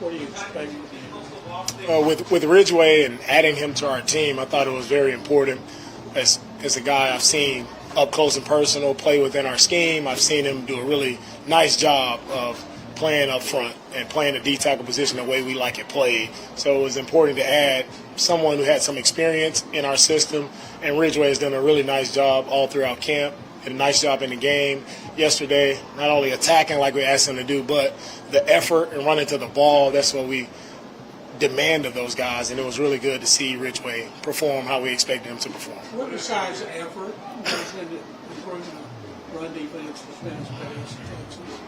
What do you expect with him? With Ridgeway and adding him to our team, I thought it was very important. As a guy I've seen up close and personal play within our scheme, I've seen him do a really nice job of playing up front and playing the D-tackle position the way we like it played. So it was important to add someone who had some experience in our system, and Ridgeway has done a really nice job all throughout camp. Did a nice job in the game yesterday, not only attacking like we asked him to do, but the effort and running to the ball. That's what we demand of those guys, and it was really good to see Ridgeway perform how we expected him to perform. What besides the effort goes into improving the run defense, defense, pass, Texans?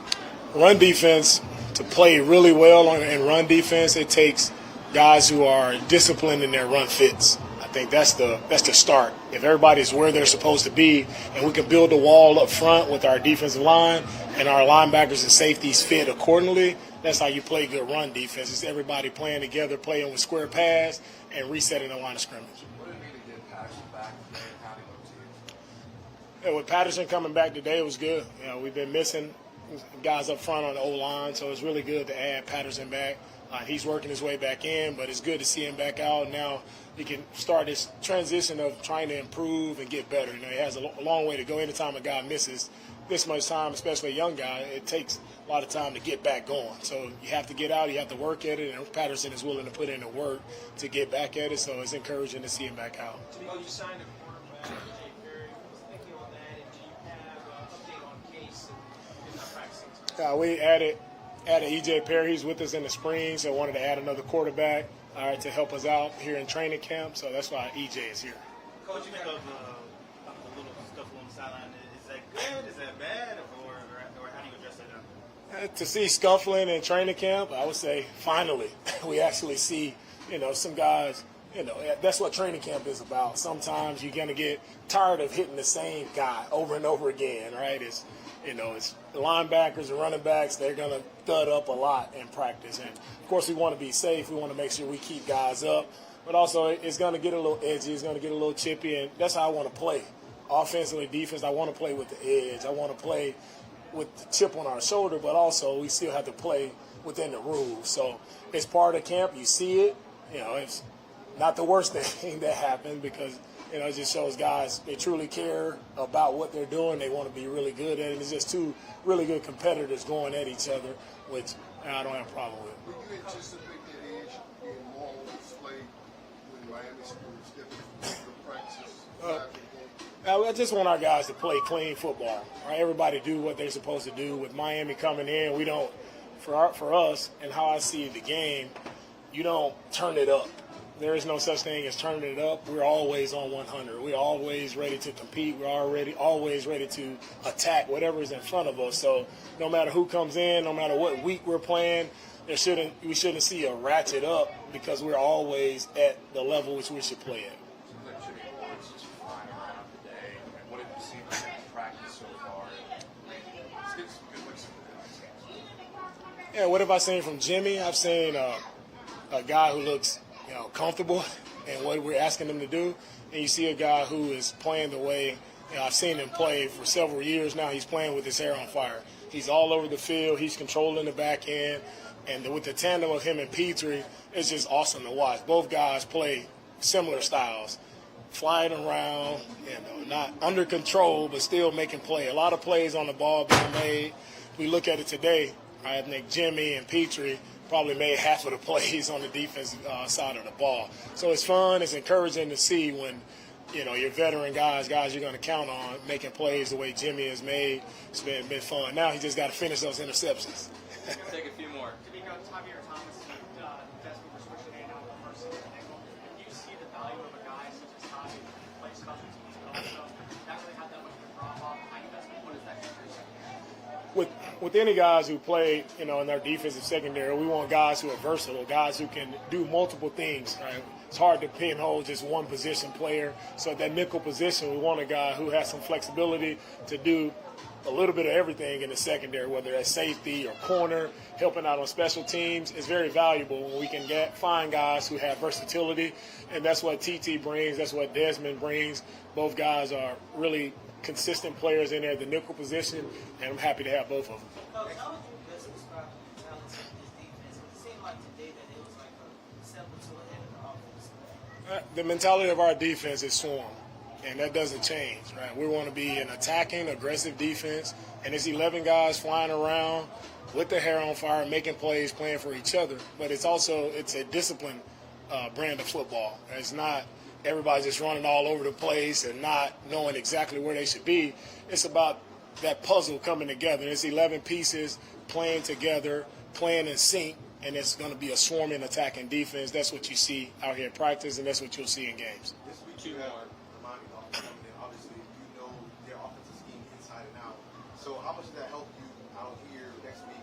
Run defense, to play really well in run defense, it takes guys who are disciplined in their run fits. I think that's the start. If everybody's where they're supposed to be, and we can build a wall up front with our defensive line and our linebackers and safeties fit accordingly, that's how you play good run defense. It's everybody playing together, playing with square pass, and resetting the line of scrimmage. What did it mean to get Patterson back from County Yeah, with Patterson coming back today, it was good. You know, we've been missing guys up front on the O-line, so it's really good to add Patterson back. He's working his way back in, but it's good to see him back out. Now he can start this transition of trying to improve and get better. You know, he has a long way to go. Anytime a guy misses this much time, especially a young guy, it takes a lot of time to get back going. So you have to get out, you have to work at it, and Patterson is willing to put in the work to get back at it, so it's encouraging to see him back out. You signed a quarterback, Jay Perry. What was thinking on that, and do you have an update on Case and practicing? We added E.J. Perry. He's with us in the spring, so wanted to add another quarterback to help us out here in training camp. So that's why E.J. is here. Coach, you think of the little stuff on the sideline? Is that good? Is that bad? Or how do you address that now? To see scuffling in training camp, I would say finally we actually see, some guys. That's what training camp is about. Sometimes you're going to get tired of hitting the same guy over and over again, right? It's the linebackers and running backs, they're going to thud up a lot in practice. And, of course, we want to be safe. We want to make sure we keep guys up. But also it's going to get a little edgy. It's going to get a little chippy, and that's how I want to play. Offensively, defense, I want to play with the edge. I want to play with the chip on our shoulder, but also we still have to play within the rules. So it's part of camp. You see it. It's not the worst thing that happened because it just shows guys they truly care about what they're doing. They want to be really good at it. It's just two really good competitors going at each other, which I don't have a problem with. Would you anticipate that edge being more on display when Miami schools get the practices? I just want our guys to play clean football. Right? Everybody do what they're supposed to do. With Miami coming in, we don't. For us and how I see the game, you don't turn it up. There is no such thing as turning it up. We're always on 100. We're always ready to compete. We're always ready to attack whatever is in front of us. So no matter who comes in, no matter what week we're playing, we shouldn't see a ratchet up because we're always at the level which we should play at. Seems like Jimmy Ward's just flying around today. And what have you seen from him in practice so far? Let's get some good looks into this. Yeah, what have I seen from Jimmy? I've seen a guy who looks comfortable in what we're asking him to do. And you see a guy who is playing the way I've seen him play for several years now. He's playing with his hair on fire. He's all over the field. He's controlling the back end. And with the tandem of him and Petrie, it's just awesome to watch. Both guys play similar styles, flying around, not under control, but still making play. A lot of plays on the ball being made. We look at it today, I think Jimmy and Petrie probably made half of the plays on the defensive side of the ball. So it's fun. It's encouraging to see when, your veteran guys you're going to count on, making plays the way Jimmy has made. It's been fun. Now he just got to finish those interceptions. Take a few more. DeMeco, Javier Thomas, best mover switching in out of the first season nickel. Do you see the value of a guy such as Javi who plays special teams, but also not really have that much of a drop off high investment? What is that contribution? With any guys who play, in our defensive secondary, we want guys who are versatile, guys who can do multiple things. Right? It's hard to pinhole just one position player. So at that nickel position, we want a guy who has some flexibility to do a little bit of everything in the secondary, whether that's safety or corner, helping out on special teams. Is very valuable when we can find guys who have versatility, and that's what TT brings. That's what Desmond brings. Both guys are really consistent players in there at the nickel position, and I'm happy to have both of them. How would you best describe the balance of this defense? It seemed like step until the end of the offense? The mentality of our defense is swarm, and that doesn't change, right? We want to be an attacking, aggressive defense, and it's 11 guys flying around with their hair on fire, making plays, playing for each other. But it's a disciplined brand of football. It's not everybody just running all over the place and not knowing exactly where they should be. It's about that puzzle coming together. It's 11 pieces playing together, playing in sync, and it's going to be a swarming attacking defense. That's what you see out here in practice, and that's what you'll see in games. This week you have the Miami Dolphins coming in. Obviously, you know their offensive scheme inside and out. So how much does that help you out here next week,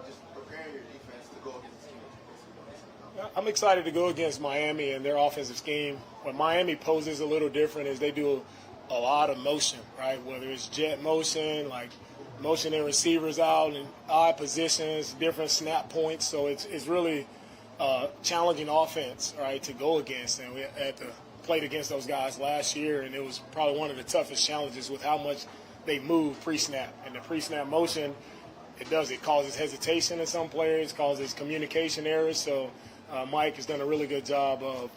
just preparing your defense to go against the team that you basically know inside and out? I'm excited to go against Miami and their offensive scheme. What Miami poses a little different is they do a lot of motion, right? Whether it's jet motion, like motioning receivers out in odd positions, different snap points. So it's really challenging offense, right, to go against. And we had to played against those guys last year, and it was probably one of the toughest challenges with how much they move pre-snap. And the pre-snap motion, it causes hesitation in some players, causes communication errors. So Mike has done a really good job of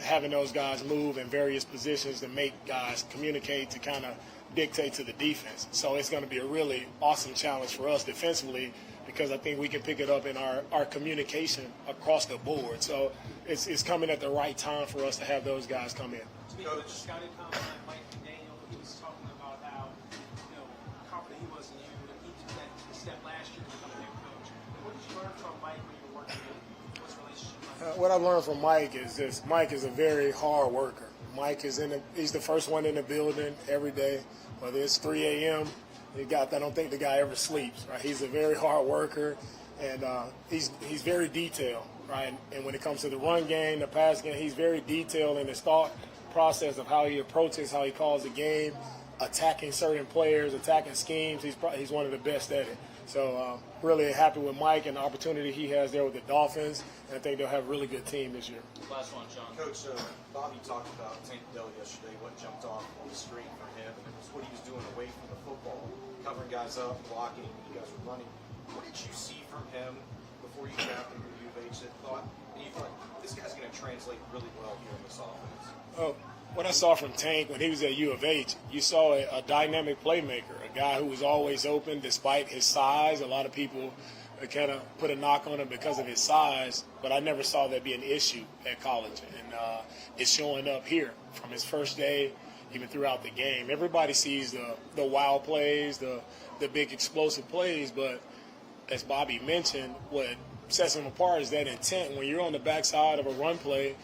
having those guys move in various positions to make guys communicate to kind of dictate to the defense. So it's going to be a really awesome challenge for us defensively because I think we can pick it up in our communication across the board. So it's coming at the right time for us to have those guys come in. Coach, scouting comment on Mike McDaniel, he was talking about how, confident he was in you, and he took that step last year to become head coach. What did you learn from Mike when you were working with him? What's the relationship like? What I've learned from Mike is this: Mike is a very hard worker. Mike is he's the first one in the building every day, whether it's 3 a.m. I don't think the guy ever sleeps, right? He's a very hard worker, and he's very detailed, right? And when it comes to the run game, the pass game, he's very detailed in his thought process of how he approaches, how he calls the game, attacking certain players, attacking schemes. He's one of the best at it. So really happy with Mike and the opportunity he has there with the Dolphins, and I think they'll have a really good team this year. Last one, Sean. Coach, Bobby talked about Tank Dell yesterday, what jumped off on the screen for him, and it was what he was doing away from the football, covering guys up, blocking, you guys were running. What did you see from him before you got him to U of H that you thought, this guy's going to translate really well here in this offense? Oh, what I saw from Tank when he was at U of H, you saw a dynamic playmaker, a guy who was always open despite his size. A lot of people kind of put a knock on him because of his size, but I never saw that be an issue at college. And it's showing up here from his first day, even throughout the game. Everybody sees the wow plays, the big explosive plays, but as Bobby mentioned, what sets him apart is that intent. When you're on the backside of a run play,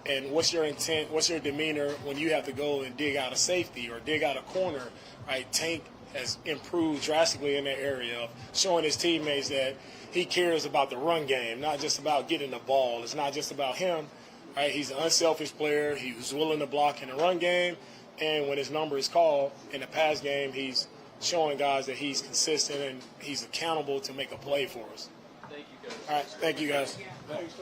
and what's your intent, what's your demeanor when you have to go and dig out a safety or dig out a corner, right? Tank has improved drastically in that area of showing his teammates that he cares about the run game, not just about getting the ball. It's not just about him, right? He's an unselfish player. He was willing to block in the run game, and when his number is called in the pass game, he's showing guys that he's consistent and he's accountable to make a play for us. Thank you, Coach. All right, thank you guys. Thanks.